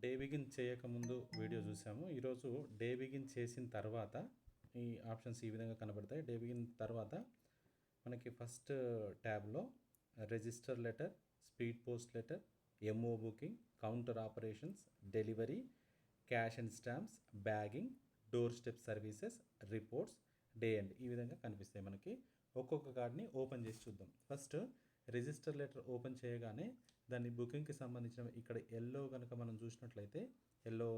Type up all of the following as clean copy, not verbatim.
Day begin చేయకముందు video చూసాము. ఈరోజు డే బిగిన్ చేసిన తర్వాత ఈ ఆప్షన్స్ ఈ విధంగా కనబడతాయి. డే బిగిన్ తర్వాత మనకి ఫస్ట్ ట్యాబ్లో register letter, speed post letter, MO booking, counter operations, delivery, cash and stamps, bagging, door step services, reports, day end ఈ విధంగా కనిపిస్తాయి. మనకి ఒక్కొక్క కార్డ్ని ఓపెన్ చేసి చూద్దాం. ఫస్ట్ రిజిస్టర్ లెటర్ ఓపెన్ చేయగానే దాన్ని బుకింగ్కి సంబంధించిన ఇక్కడ ఎల్లో కనుక మనం చూసినట్లయితే ఎల్లో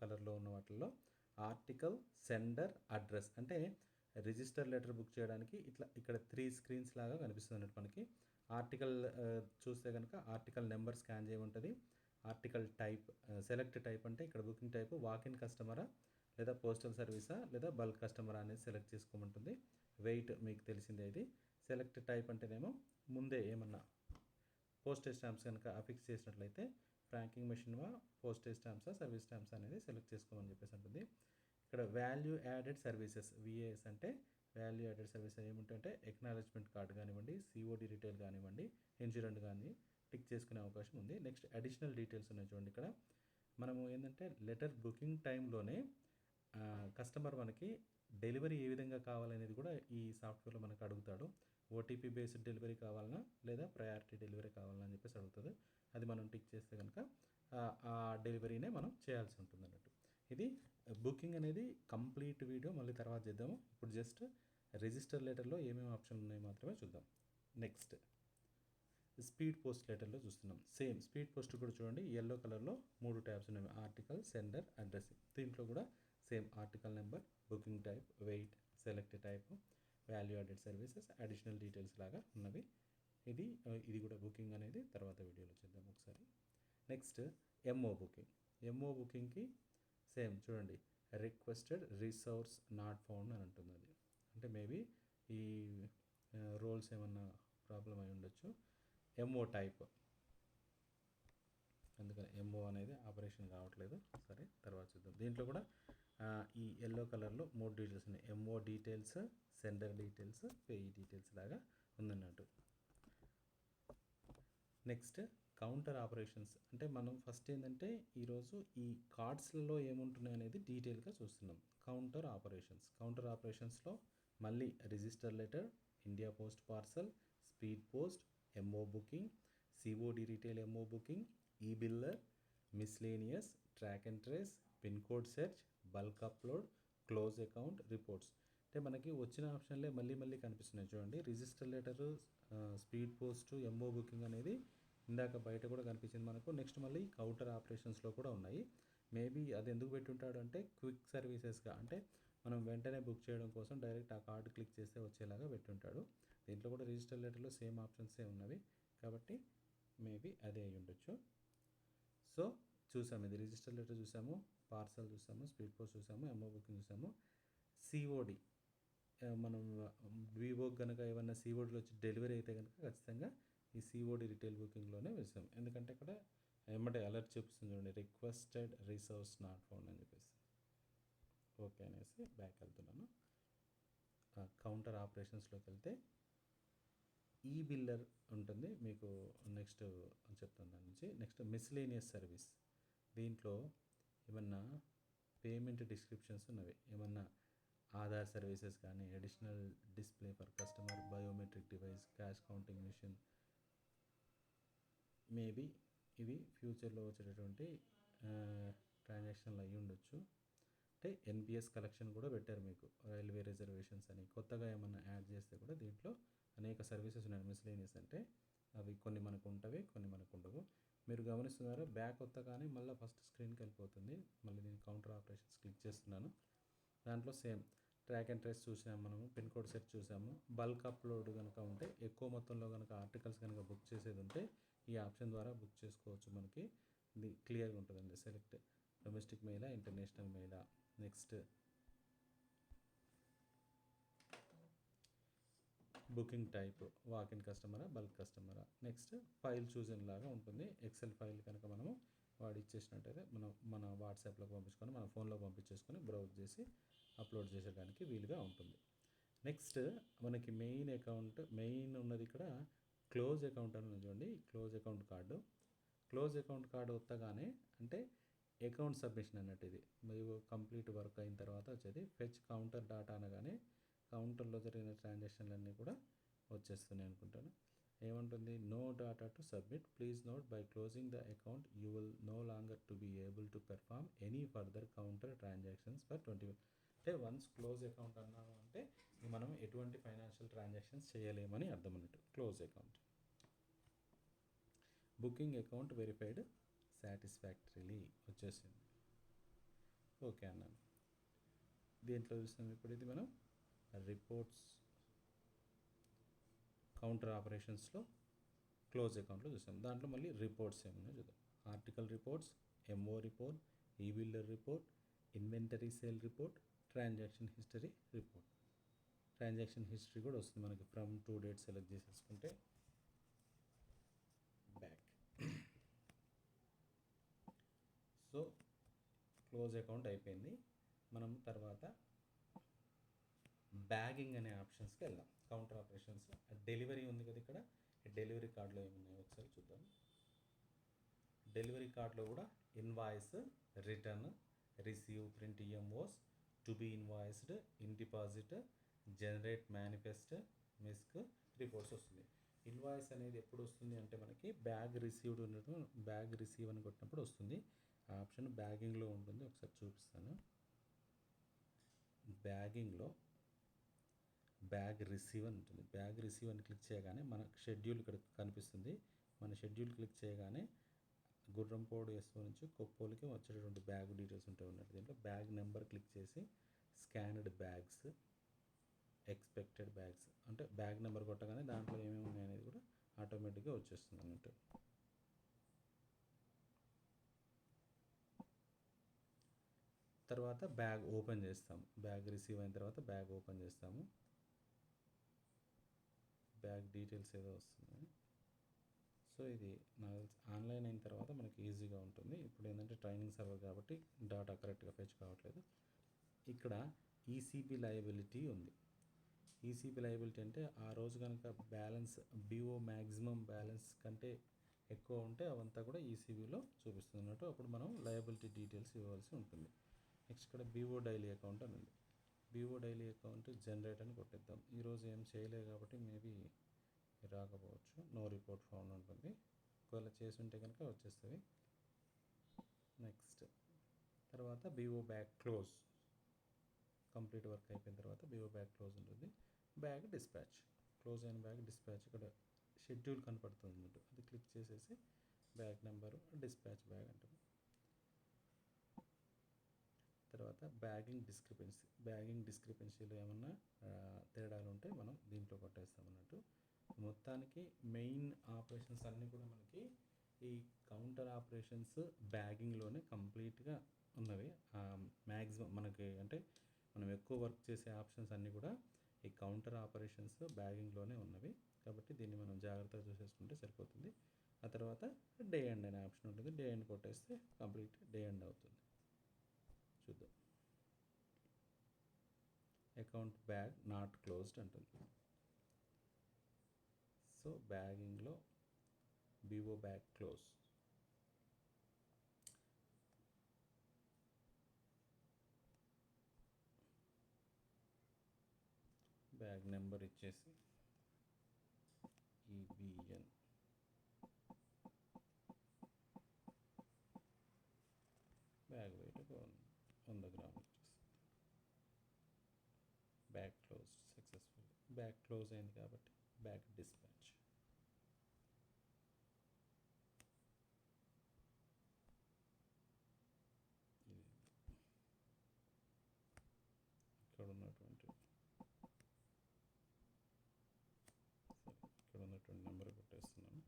కలర్లో ఉన్న వాటిల్లో ఆర్టికల్, సెండర్, అడ్రస్ అంటే రిజిస్టర్ లెటర్ బుక్ చేయడానికి ఇట్లా ఇక్కడ 3 స్క్రీన్స్ లాగా కనిపిస్తుంది అన్నట్టు మనకి. ఆర్టికల్ చూస్తే కనుక ఆర్టికల్ నెంబర్ స్కాన్ చేయమంటుంది. ఆర్టికల్ టైప్ సెలెక్ట్ టైప్ అంటే ఇక్కడ బుకింగ్ టైప్ వాక్-ఇన్ కస్టమరా లేదా పోస్టల్ సర్వీసా లేదా బల్క్ కస్టమరా అనేది సెలెక్ట్ చేసుకోమంటుంది. వెయిట్ మీకు తెలిసిందే. ఇది సెలెక్ట్ టైప్ అంటేనేమో ముందే ఏమన్నా పోస్టేజ్ స్టాంప్స్ కనుక అఫిక్స్ చేసినట్లయితే ఫ్రాంకింగ్ మెషిన్వా, పోస్టేజ్ స్టాంప్సా, సర్వీస్ స్టాంప్స్ అనేది సెలెక్ట్ చేసుకోమని చెప్పేసి ఉంటుంది. ఇక్కడ వాల్యూ యాడెడ్ సర్వీసెస్ విఏఎస్ అంటే వాల్యూ యాడెడ్ సర్వీసెస్ ఏముంటాయంటే ఎక్నాలజ్మెంట్ కార్డ్ కానివ్వండి, సిఓడి రిటైల్ కానివ్వండి, ఇన్సూరెన్స్ కానీ టిక్ చేసుకునే అవకాశం ఉంది. నెక్స్ట్ అడిషనల్ డీటెయిల్స్ ఉన్నాయి చూడండి. ఇక్కడ మనము ఏంటంటే లెటర్ బుకింగ్ టైంలోనే కస్టమర్ మనకి డెలివరీ ఏ విధంగా కావాలనేది కూడా ఈ సాఫ్ట్వేర్లో మనకు అడుగుతాడు. ఓటీపీ బేస్డ్ డెలివరీ కావాలన్నా లేదా ప్రయారిటీ డెలివరీ కావాలన్నా అని చెప్పేసి అడుగుతుంది. అది మనం టిక్ చేస్తే కనుక ఆ డెలివరీనే మనం చేయాల్సి ఉంటుంది అన్నట్టు. ఇది బుకింగ్ అనేది కంప్లీట్ వీడియో మళ్ళీ తర్వాత చేద్దాము. ఇప్పుడు జస్ట్ రిజిస్టర్ లెటర్లో ఏమేమి ఆప్షన్లు ఉన్నాయి మాత్రమే చూద్దాం. నెక్స్ట్ స్పీడ్ పోస్ట్ లెటర్లో చూస్తున్నాం. సేమ్ స్పీడ్ పోస్ట్ కూడా చూడండి, ఎల్లో కలర్లో 3 ట్యాబ్స్ ఉన్నాయి. Article, sender, address. దీంట్లో కూడా same article number, booking type, weight, select type, value added services, additional details లాగా ఉన్నవి. ఇది కూడా బుకింగ్ అనేది తర్వాత వీడియోలో చేద్దాం ఒకసారి. Next MO booking. ఎంఓ బుకింగ్కి సేమ్ చూడండి, రిక్వెస్టెడ్ రిసోర్స్ నాట్ ఫౌండ్ అని అంటుంది. అది అంటే మేబీ ఈ రోల్స్ ఏమన్నా ప్రాబ్లం అయి ఉండొచ్చు. ఎంఓ టైప్, అందుకని ఎంఓ అనేది ఆపరేషన్ రావట్లేదు. సరే తర్వాత చూద్దాం. దీంట్లో కూడా ఈ ఎల్లో కలర్లో 3 డీటెయిల్స్ ఉన్నాయి. MO details, sender details, payee details లాగా ఉందన్నట్టు. నెక్స్ట్ కౌంటర్ ఆపరేషన్స్ అంటే మనం ఫస్ట్ ఏంటంటే ఈరోజు ఈ కార్డ్స్లలో ఏముంటున్నాయి అనేది డీటెయిల్గా చూస్తున్నాం. కౌంటర్ ఆపరేషన్స్లో మళ్ళీ register letter, India post parcel, speed post, MO booking, COD retail MO booking, e biller, miscellaneous, track and trace, pin code search, bulk upload, close account, reports. అంటే మనకి వచ్చిన ఆప్షన్లే మళ్ళీ కనిపిస్తున్నాయి చూడండి. Register letter, speed post, MO booking అనేది ఇందాక బయట కూడా కనిపించింది మనకు. నెక్స్ట్ మళ్ళీ కౌంటర్ ఆపరేషన్స్లో కూడా ఉన్నాయి. మేబీ అది ఎందుకు పెట్టుంటాడు అంటే క్విక్ సర్వీసెస్గా, అంటే మనం వెంటనే బుక్ చేయడం కోసం డైరెక్ట్ ఆ కార్డు క్లిక్ చేస్తే వచ్చేలాగా పెట్టుంటాడు. దీంట్లో కూడా రిజిస్టర్ లెటర్లో సేమ్ ఆప్షన్సే ఉన్నవి కాబట్టి మేబీ అదే అయి ఉండొచ్చు. సో చూసాము, ఇది రిజిస్టర్ లెటర్ చూసాము, పార్సల్ చూసాము, స్పీడ్ పోస్ట్ చూసాము, ఎంఓ బుకింగ్ చూసాము. సిఓడి మనం వివో కనుక ఏమన్నా సిఓడిలో వచ్చి డెలివరీ అయితే కనుక ఖచ్చితంగా ఈ సిఓడి రిటైల్ బుకింగ్లోనే వేసాం. ఎందుకంటే ఇక్కడ ఏమంటే అలర్ట్ చూపిస్తుంది చూడండి, రిక్వెస్టెడ్ రిసోర్స్ నాట్ ఫౌండ్ అని చెప్పేసి. ఓకే అనేసి బ్యాక్ వెళ్తున్నాను. కౌంటర్ ఆపరేషన్స్లోకి వెళ్తే ఈ బిల్లర్ ఉంటుంది మీకు. నెక్స్ట్ చెప్తాను దాని నుంచి. Next miscellaneous service. దీంట్లో ఏమన్నా పేమెంట్ డిస్క్రిప్షన్స్ ఉన్నవి, ఏమన్నా ఆధార్ సర్వీసెస్ కానీ, additional display for customer, biometric device, cash counting machine. Maybe ఇవి ఫ్యూచర్లో వచ్చేటటువంటి ట్రాన్సాక్షన్లు అయ్యి ఉండొచ్చు. అంటే ఎన్పిఎస్ కలెక్షన్ కూడా పెట్టారు మీకు, రైల్వే రిజర్వేషన్స్ అని. కొత్తగా ఏమన్నా యాడ్ చేస్తే కూడా దీంట్లో అనేక సర్వీసెస్ ఉన్నాయి. మిస్లేనియస్ అంటే అవి కొన్ని మనకు ఉంటవి, కొన్ని మనకు ఉండవు. మీరు గమనిస్తున్నారా, బ్యాక్ వత్తగానే మళ్ళీ ఫస్ట్ స్క్రీన్కి వెళ్ళిపోతుంది. మళ్ళీ నేను కౌంటర్ ఆపరేషన్స్ క్లిక్ చేస్తున్నాను. దాంట్లో సేమ్ ట్రాక్ అండ్ ట్రేస్ చూసాము మనము, పిన్ కోడ్ సెట్ చూసాము. బల్క్ అప్లోడ్ కనుక ఉంటే, ఎక్కువ మొత్తంలో కనుక ఆర్టికల్స్ కనుక బుక్ చేసేది ఉంటే ఈ ఆప్షన్ ద్వారా బుక్ చేసుకోవచ్చు. మనకి ఇది క్లియర్గా ఉంటుందండి. సెలెక్ట్ డొమెస్టిక్ మెయిలా, ఇంటర్నేషనల్ మెయిలా. నెక్స్ట్ బుకింగ్ టైప్ వాక్-ఇన్ కస్టమరా, బల్క్ కస్టమరా. నెక్స్ట్ ఫైల్ చూజన్ లాగా ఉంటుంది. ఎక్సెల్ ఫైల్ కనుక మనము వాడు ఇచ్చేసినట్టయితే మనం మన వాట్సాప్లోకి పంపించుకొని మన ఫోన్లో పంపించేసుకొని బ్రౌజ్ చేసి అప్లోడ్ చేసేయడానికి వీలుగా ఉంటుంది. నెక్స్ట్ మనకి మెయిన్ ఉన్నది ఇక్కడ క్లోజ్ అకౌంట్ అని చూడండి. క్లోజ్ అకౌంట్ కార్డు వత్తగానే అంటే అకౌంట్ సబ్మిషన్ అన్నట్టు ఇది. మీరు కంప్లీట్ వర్క్ అయిన తర్వాత వచ్చేది ఫెచ్ కౌంటర్ డాటా అనగానే కౌంటర్లో జరిగిన ట్రాన్సాక్షన్లన్నీ కూడా వచ్చేస్తున్నాయి అనుకుంటాను. ఏముంటుంది, no data to submit, please note by closing the account you will no longer to be able to perform any further counter transactions for 20. అంటే వన్స్ క్లోజ్ అకౌంట్ అన్నాము అంటే మనం ఎటువంటి ఫైనాన్షియల్ ట్రాన్సాక్షన్స్ చేయలేమని అర్థం అన్నట్టు. Close account. Booking account verified satisfactorily వచ్చేసింది. Okay అన్నాను. దీంట్లో చూస్తాం ఇప్పుడు ఇది మనం రిపోర్ట్స్ కౌంటర్ ఆపరేషన్స్లో క్లోజ్ అకౌంట్లో చూసాం. దాంట్లో మళ్ళీ రిపోర్ట్స్ ఏమన్నా చూద్దాం. ఆర్టికల్ రిపోర్ట్స్, ఎంఓ రిపోర్ట్, ఈ builder report, inventory sale report, transaction history report. Transaction history కూడా వస్తుంది మనకి. ఫ్రమ్ టు డేట్ సెలెక్ట్ చేసేసుకుంటే బ్యాక్. సో క్లోజ్ అకౌంట్ అయిపోయింది. మనం తర్వాత బ్యాగింగ్ అనే ఆప్షన్స్కి వెళ్దాం. కౌంటర్ ఆపరేషన్స్ డెలివరీ ఉంది కదా ఇక్కడ. డెలివరీ కార్డులో ఏమున్నాయో ఒకసారి చూద్దాం. డెలివరీ కార్డులో కూడా invoice, return, receive, print EMOs, to be invoiced, in deposit, generate manifest, misc, reports వస్తుంది. ఇన్వాయిస్ అనేది ఎప్పుడు వస్తుంది అంటే మనకి బ్యాగ్ రిసీవ్డ్ ఉండడం, బ్యాగ్ రిసీవ్ అని కొట్టినప్పుడు వస్తుంది. ఆ ఆప్షన్ బ్యాగింగ్లో ఉంటుంది. ఒకసారి చూపిస్తాను. బ్యాగింగ్లో బ్యాగ్ రిసీవ్ అని ఉంటుంది. బ్యాగ్ రిసీవ్ అని క్లిక్ చేయగానే మన షెడ్యూల్ ఇక్కడ కనిపిస్తుంది. మన షెడ్యూల్ క్లిక్ చేయగానే గుర్రంపోడు ఎస్ఓ నుంచి కొప్పోలికి వచ్చేటటువంటి బ్యాగ్ డీటెయిల్స్ ఉంటాయి ఉన్నట్టు. దీంట్లో బ్యాగ్ నెంబర్ క్లిక్ చేసి స్కానర్డ్ బ్యాగ్స్, ఎక్స్పెక్టెడ్ బ్యాగ్స్ అంటే బ్యాగ్ నెంబర్ కొట్టగానే దాంట్లో ఏమేమి ఉన్నాయి అనేది కూడా ఆటోమేటిక్గా వచ్చేస్తుంది అన్నట్టు. తర్వాత బ్యాగ్ ఓపెన్ చేస్తాము. బ్యాగ్ రిసీవ్ అయిన తర్వాత బ్యాగ్ ఓపెన్ చేస్తాము. బ్యాగ్ డీటెయిల్స్ ఏదో వస్తుంది. సో ఇది నాకు ఆన్లైన్ అయిన తర్వాత మనకి ఈజీగా ఉంటుంది. ఇప్పుడు ఏంటంటే ట్రైనింగ్ సర్వర్ కాబట్టి డాటా కరెక్ట్గా ఫెచ్ కావట్లేదు. ఇక్కడ ఈసీబీ లయబిలిటీ ఉంది. ఈసీబీ లయబిలిటీ అంటే ఆ రోజు కనుక బ్యాలెన్స్ బిఓ మ్యాక్సిమం బ్యాలెన్స్ కంటే ఎక్కువ ఉంటే అవంతా కూడా ఈసీబీలో చూపిస్తుంది అన్నట్టు. అప్పుడు మనం లయబిలిటీ డీటెయిల్స్ ఇవ్వాల్సి ఉంటుంది. నెక్స్ట్ ఇక్కడ బీఓ డైలీ అకౌంట్ అని ఉంది. బీఓ డైలీ అకౌంట్ జనరేట్ అని కొట్టేద్దాం. ఈరోజు ఏం చేయలేదు కాబట్టి మేబీ రాకపోవచ్చు. నో రిపోర్ట్ ఫౌండ్ ఉంటుంది. ఒకవేళ చేసి ఉంటే కనుక వచ్చేస్తుంది. నెక్స్ట్ తర్వాత BO bag close. Complete work అయిపోయిన తర్వాత బీఓ బ్యాగ్ క్లోజ్ ఉంటుంది. Bag dispatch. క్లోజ్ అయిన బ్యాగ్ డిస్పాచ్. ఇక్కడ షెడ్యూల్ కనపడుతుంది అన్నట్టు. అది క్లిక్ చేసేసి బ్యాగ్ నెంబరు డిస్పాచ్ బ్యాగ్ అంటుంది. తర్వాత బ్యాగింగ్ డిస్క్రిపెన్సీ. బ్యాగింగ్ డిస్క్రిపెన్సీలో ఏమన్నా తేడాలు ఉంటే మనం దీంట్లో కొట్టేస్తాం అన్నట్టు. మొత్తానికి మెయిన్ ఆపరేషన్స్ అన్నీ కూడా మనకి ఈ కౌంటర్ ఆపరేషన్స్ బ్యాగింగ్లోనే కంప్లీట్గా ఉన్నవి. మ్యాక్సిమం మనకి అంటే మనం ఎక్కువ వర్క్ చేసే ఆప్షన్స్ అన్నీ కూడా ఈ కౌంటర్ ఆపరేషన్స్ బ్యాగింగ్లోనే ఉన్నవి. కాబట్టి దీన్ని మనం జాగ్రత్తగా చూసేసుకుంటే సరిపోతుంది. ఆ తర్వాత డే ఎండ్ అనే ఆప్షన్ ఉంటుంది. డే ఎండ్ కొట్టేస్తే కంప్లీట్ డే ఎండ్ అవుతుంది. చూద్దాం. అకౌంట్ బ్యాగ్ నాట్ క్లోజ్డ్ అంటుంది. సో బ్యాగింగ్లో BO bag close. Bag number ఇచ్చేసి ఈబిఎన్ బ్యాగ్ వెయిట్ 100 గ్రాములు ఇచ్చేసి bag close successful. Bag close అయింది కాబట్టి బ్యాగ్ డిస్పాచ్. ఇక్కడ ఉన్నటువంటి నెంబర్ కొట్టేస్తున్నాను.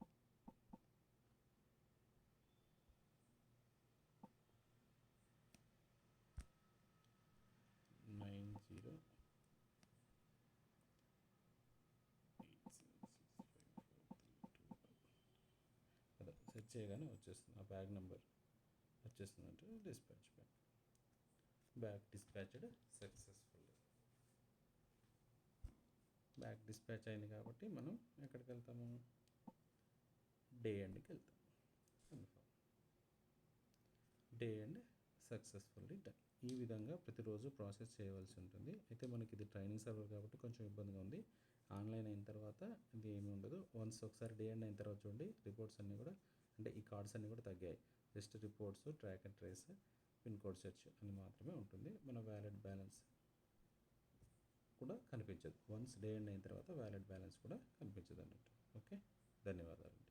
సెట్ చేయగానే వచ్చేస్తుంది. ఆ బ్యాగ్ నెంబర్ వచ్చేస్తుంది అంటే dispatch bag. Bag dispatched successful. Bag dispatch అయింది కాబట్టి మనం ఎక్కడికి వెళ్తాము, డే ఎండ్కి వెళ్తాం. Confirm. Day end successfully done. ఈ విధంగా ప్రతిరోజు ప్రాసెస్ చేయవలసి ఉంటుంది. అయితే మనకి ఇది ట్రైనింగ్ సర్వర్ కాబట్టి కొంచెం ఇబ్బందిగా ఉంది. ఆన్లైన్ అయిన తర్వాత ఇది ఏమీ ఉండదు. వన్స్ ఒకసారి డే ఎండ్ అయిన తర్వాత చూడండి, రిపోర్ట్స్ అన్నీ కూడా అంటే ఈ కార్డ్స్ అన్నీ కూడా తగ్గాయి. Just reports, track and trace, pin code search అని మాత్రమే ఉంటుంది. మన వ్యాలిడ్ బ్యాలెన్స్ కూడా కనిపించదు. వన్స్ డే ఎండ్ అయిన తర్వాత వ్యాలిడ్ బ్యాలెన్స్ కూడా కనిపించదు అన్నట్టు. ఓకే, ధన్యవాదాలు.